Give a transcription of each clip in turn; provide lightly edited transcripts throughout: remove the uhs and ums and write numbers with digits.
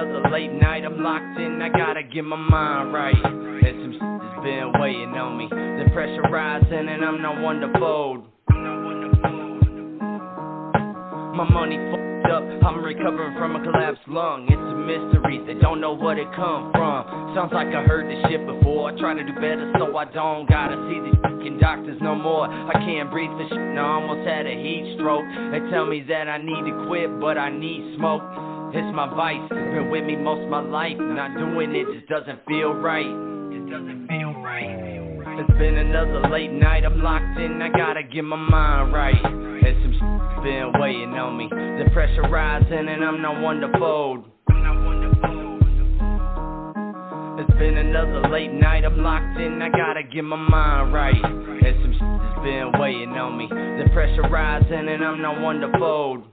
another late night, I'm locked in, I gotta get my mind right. And some shit has been weighing on me. The pressure rising and I'm not one to fold. My money fucked up, I'm recovering from a collapsed lung. It's a mystery, they don't know what it come from. Sounds like I heard this shit before. I try to do better so I don't gotta see these fucking doctors no more. I can't breathe for shit, now I almost had a heat stroke. They tell me that I need to quit, but I need smoke. It's my vice, been with me most of my life. Not doing it just doesn't feel right. It doesn't feel right. It's been another late night, I'm locked in, I gotta get my mind right. And some shit's been weighing on me. The pressure rising and I'm not one to fold. It's been another late night, I'm locked in, I gotta get my mind right. And some shit's been weighing on me. The pressure rising and I'm not one to fold.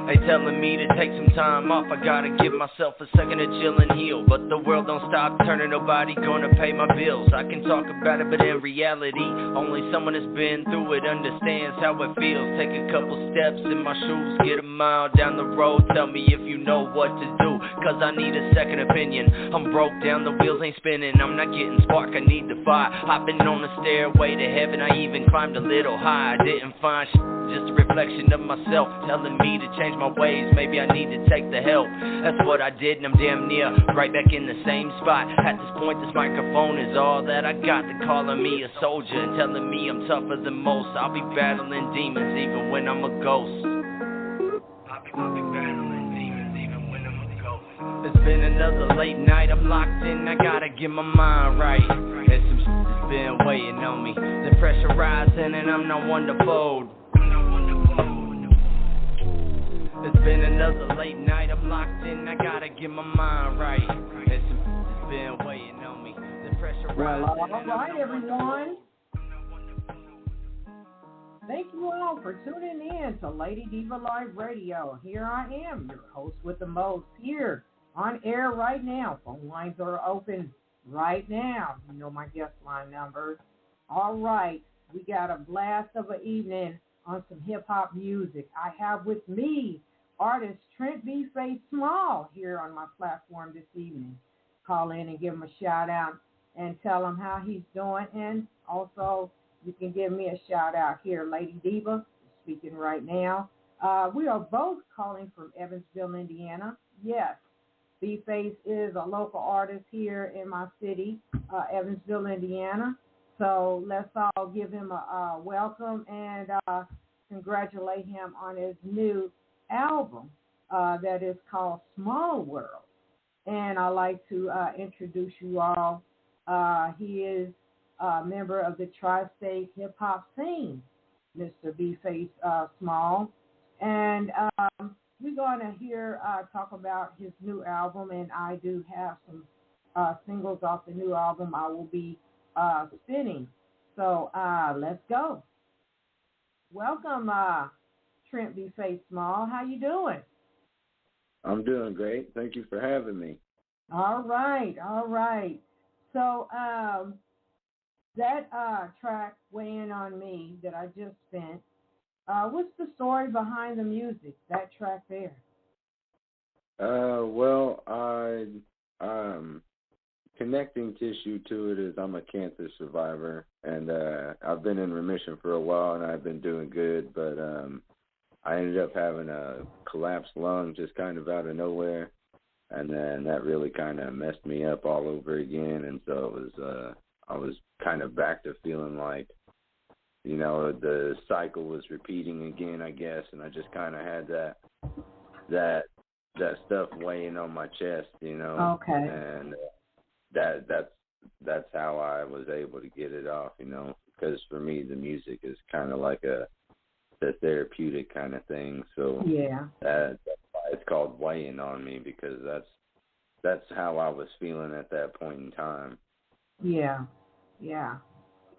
They telling me to take some time off, I gotta give myself a second to chill and heal. But the world don't stop turning, nobody gonna pay my bills. I can talk about it, but in reality, only someone that's been through it understands how it feels. Take a couple steps in my shoes, get a mile down the road. Tell me if you know what to do, cause I need a second opinion. I'm broke down, the wheels ain't spinning, I'm not getting spark, I need the fire. I've been on the stairway to heaven, I even climbed a little high. I didn't find shit, just a reflection of myself, telling me to change my ways, maybe I need to take the help. That's what I did and I'm damn near right back in the same spot. At this point this microphone is all that I got. They're calling me a soldier and telling me I'm tougher than most. I'll be battling demons even when I'm a ghost. I'll be battling demons even when I'm a ghost. It's been another late night, I'm locked in, I gotta get my mind right. And some shit has been weighing on me. The pressure rising and I'm not one to fold. It's been another late night, I'm locked in, I gotta get my mind right. And some has been weighing on me. The pressure rising. Well, all right, everyone. Thank you all for tuning in to Lady Diva Live Radio. Here I am, your host with the most, here on air right now. Phone lines are open right now. You know my guest line numbers. All right, we got a blast of an evening on some hip-hop music. I have with me artist Trent B-face Small here on my platform this evening. Call in and give him a shout out and tell him how he's doing. And also, you can give me a shout out here. Lady Diva, speaking right now. We are both calling from Evansville, Indiana. Yes, B-face is a local artist here in my city, Evansville, Indiana. So let's all give him a welcome and congratulate him on his new album that is called Small World. And I'd like to introduce you all. He is a member of the tri-state hip-hop scene, Mr. B-face Small. And we're going to talk about his new album, and I do have some singles off the new album I will be spinning. So let's go. Welcome, Trent B-face Small. How you doing? I'm doing great. Thank you for having me. All right. So that track, Weighing on Me, that I just spent, what's the story behind the music, that track there? Well, connecting tissue to it is I'm a cancer survivor, and I've been in remission for a while, and I've been doing good, but I ended up having a collapsed lung just kind of out of nowhere, and then that really kind of messed me up all over again, and so I was kind of back to feeling like, you know, the cycle was repeating again, I guess, and I just kind of had that stuff weighing on my chest, you know. Okay. And that's how I was able to get it off, you know, because for me the music is kind of like the therapeutic kind of thing. So yeah, that's why it's called Weighing on Me, because that's how I was feeling at that point in time. Yeah.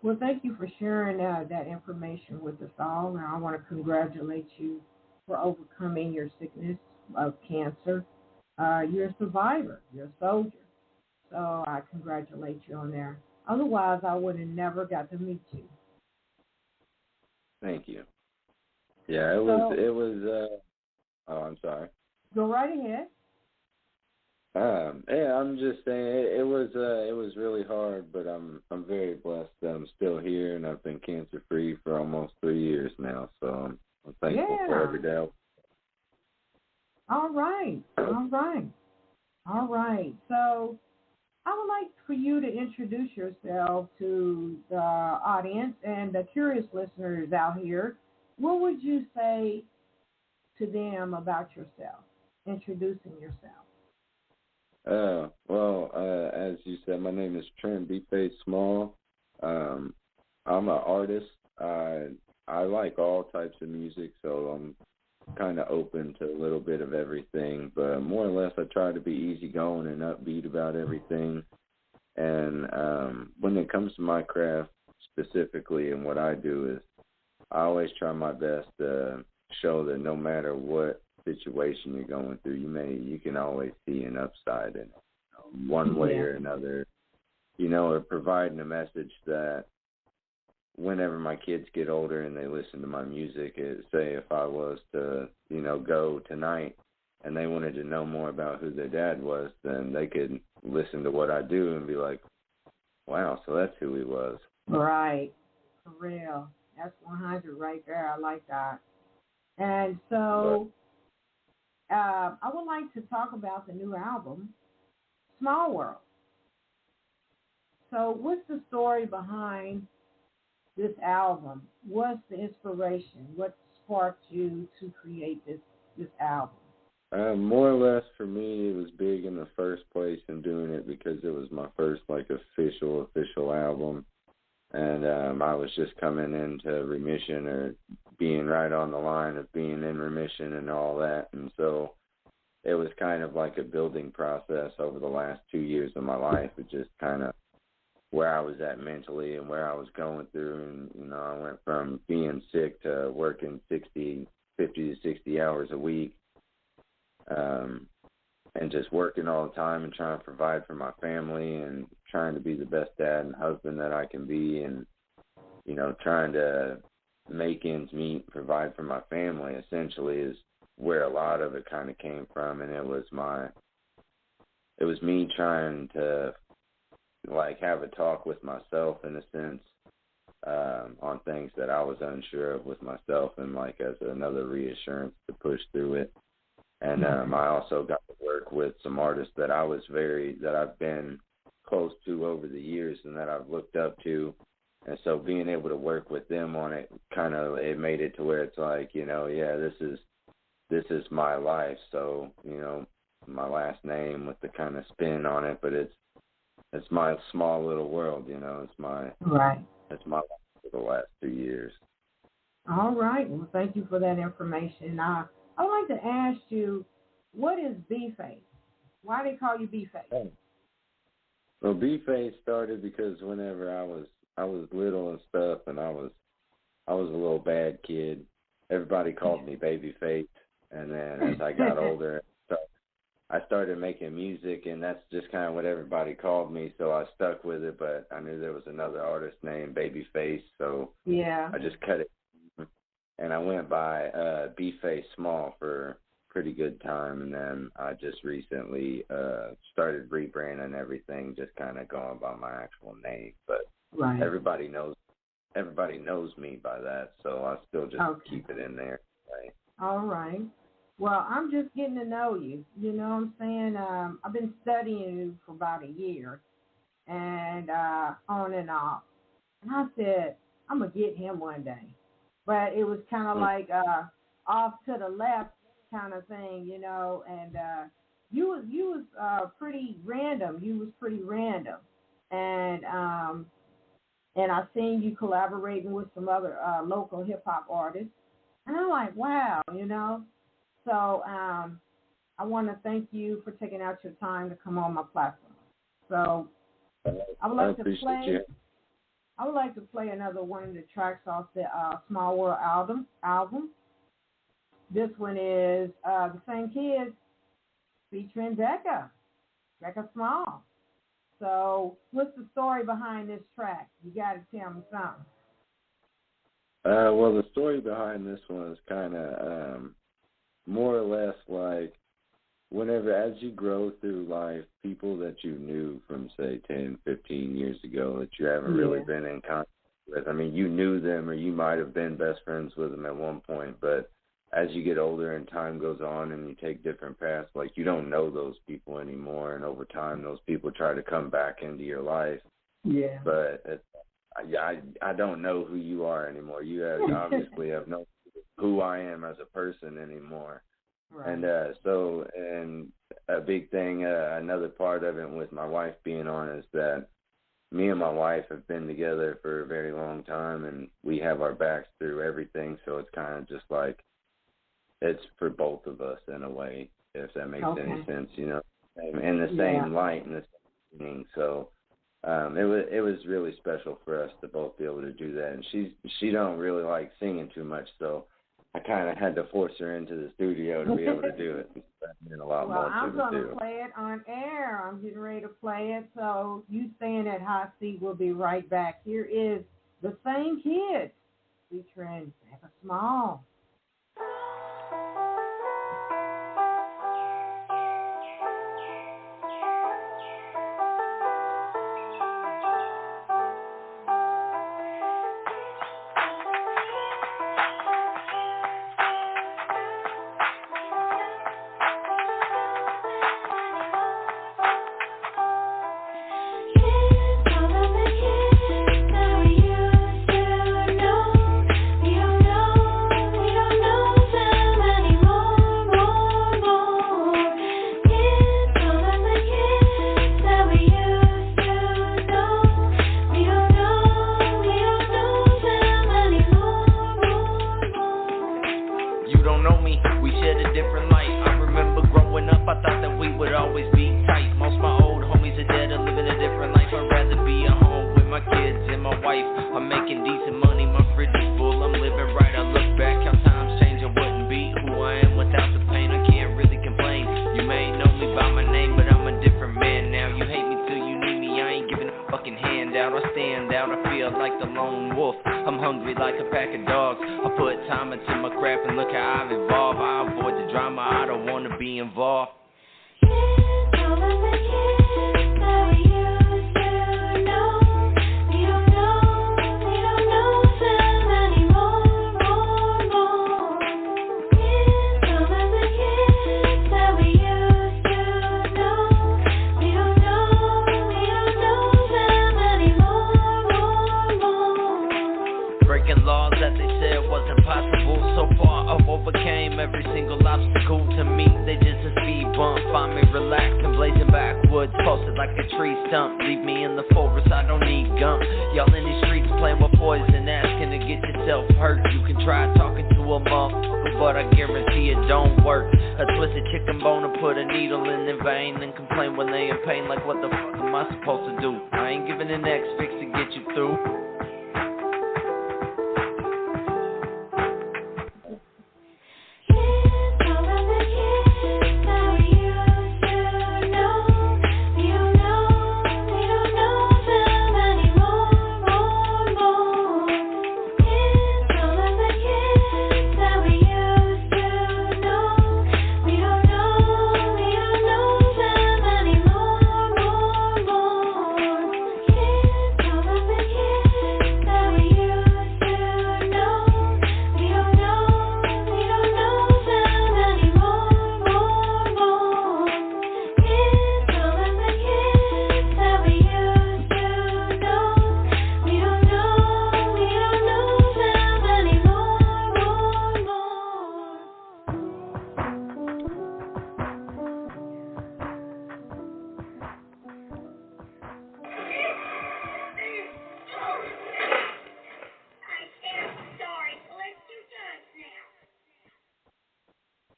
Well, thank you for sharing that information with us all, and I want to congratulate you for overcoming your sickness of cancer. You're a survivor. You're a soldier. So I congratulate you on there. Otherwise, I would have never got to meet you. Thank you. Yeah, it was. Oh, I'm sorry. Go right ahead. Yeah, I'm just saying it was really hard, but I'm very blessed that I'm still here, and I've been cancer free for almost 3 years now. So I'm thankful for every day. All right. So I would like for you to introduce yourself to the audience and the curious listeners out here. What would you say to them about yourself? Introducing yourself. As you said, my name is Trent B-face Small. I'm an artist. I like all types of music, so I'm kind of open to a little bit of everything. But more or less, I try to be easygoing and upbeat about everything. And when it comes to my craft specifically, and what I do is, I always try my best to show that no matter what situation you're going through, you can always see an upside in it, one way or another, or providing a message that whenever my kids get older and they listen to my music, say if I was to, go tonight and they wanted to know more about who their dad was, then they could listen to what I do and be like, wow, so that's who he was. Right. For real. That's 100 right there. I like that. And so I would like to talk about the new album, Small World. So what's the story behind this album? What's the inspiration? What sparked you to create this album? More or less for me, it was big in the first place in doing it because it was my first official album. And I was just coming into remission, or being right on the line of being in remission and all that. And so it was kind of like a building process over the last 2 years of my life. It just kind of where I was at mentally and where I was going through. And, I went from being sick to working 50 to 60 hours a week, and just working all the time and trying to provide for my family and trying to be the best dad and husband that I can be, and, trying to make ends meet, provide for my family, essentially, is where a lot of it kind of came from. And it was me trying to, have a talk with myself, in a sense, on things that I was unsure of with myself, and, as another reassurance to push through it. And I also got to work with some artists that I've been close to over the years and that I've looked up to. And so being able to work with them on it, it made it to where it's this is my life. So, my last name with the kind of spin on it, but it's my small little world, it's my life for the last 2 years. All right. Well, thank you for that information. I would like to ask you, what is B-face? Why do they call you B-face? Well, B-face started because whenever I was little and stuff, and I was a little bad kid, everybody called me Babyface. And then as I got older, I started making music, and that's just kind of what everybody called me. So I stuck with it, but I knew there was another artist named Babyface, so I just cut it. And I went by B-face Small for a pretty good time, and then I just recently started rebranding everything, just kind of going by my actual name. But everybody knows me by that, so I still just keep it in there. Right? All right. Well, I'm just getting to know you. You know what I'm saying? I've been studying you for about a year, and on and off. And I said, I'm going to get him one day. But it was kind of like off to the left kind of thing, and you was pretty random. You was pretty random. And I seen you collaborating with some other local hip-hop artists. And I'm like, wow, So I want to thank you for taking out your time to come on my platform. So I would like to play another one of the tracks off the Small World album. This one is The Same Kids featuring Becca Small. So what's the story behind this track? You got to tell me something. Well, the story behind this one is kind of more or less like whenever, as you grow through life, people that you knew from, say, 10, 15 years ago that you haven't really been in contact with, I mean, you knew them or you might have been best friends with them at one point, but as you get older and time goes on and you take different paths, like you don't know those people anymore, and over time those people try to come back into your life. Yeah. But I don't know who you are anymore. You obviously have no who I am as a person anymore. Right. And and a big thing, another part of it with my wife being on is that me and my wife have been together for a very long time, and we have our backs through everything, so it's kind of just like it's for both of us in a way, if that makes any sense, you know, in the same light and the same meaning. So it was really special for us to both be able to do that. And she don't really like singing too much, so I kind of had to force her into the studio to be able to do it. That meant a lot more to me, too. Well, I'm going to play it on air. I'm getting ready to play it. So you staying at Hot Seat. We'll be right back. Here is The Same Kids featuring Trent Small.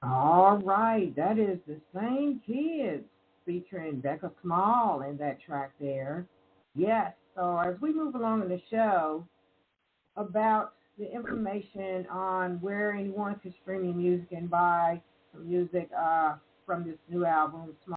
All right, that is The Same Kids featuring Trent Small in that track there. Yes, so as we move along in the show, about the information on where anyone can stream your music and buy some music from this new album, Small.